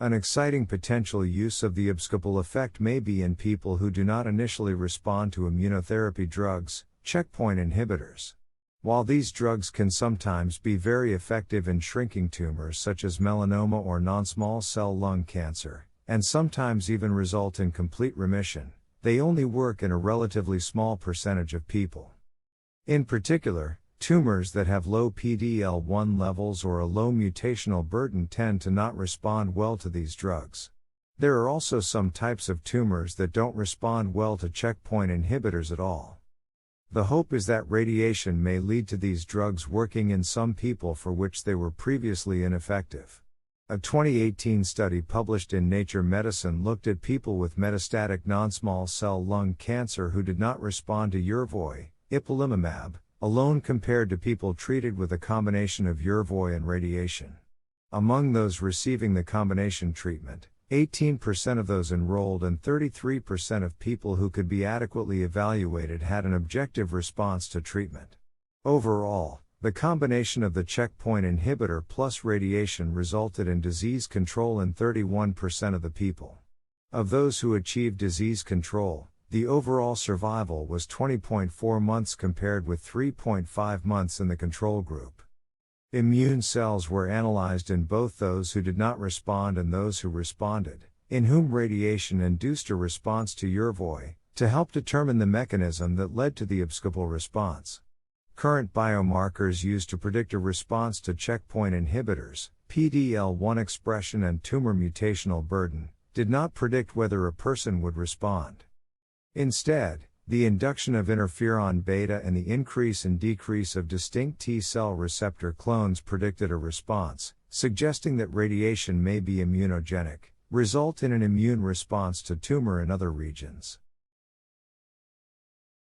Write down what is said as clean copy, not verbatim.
An exciting potential use of the abscopal effect may be in people who do not initially respond to immunotherapy drugs, checkpoint inhibitors. While these drugs can sometimes be very effective in shrinking tumors such as melanoma or non-small cell lung cancer, and sometimes even result in complete remission, they only work in a relatively small percentage of people. In particular, tumors that have low PD-L1 levels or a low mutational burden tend to not respond well to these drugs. There are also some types of tumors that don't respond well to checkpoint inhibitors at all. The hope is that radiation may lead to these drugs working in some people for which they were previously ineffective. A 2018 study published in Nature Medicine looked at people with metastatic non-small cell lung cancer who did not respond to Yervoy, ipilimumab, alone compared to people treated with a combination of Yervoy and radiation. Among those receiving the combination treatment, 18% of those enrolled and 33% of people who could be adequately evaluated had an objective response to treatment. Overall, the combination of the checkpoint inhibitor plus radiation resulted in disease control in 31% of the people. Of those who achieved disease control, the overall survival was 20.4 months compared with 3.5 months in the control group. Immune cells were analyzed in both those who did not respond and those who responded, in whom radiation induced a response to Yervoy, to help determine the mechanism that led to the abscopal response. Current biomarkers used to predict a response to checkpoint inhibitors, PD-L1 expression and tumor mutational burden, did not predict whether a person would respond. Instead, the induction of interferon beta and the increase and decrease of distinct T-cell receptor clones predicted a response, suggesting that radiation may be immunogenic, result in an immune response to tumor in other regions.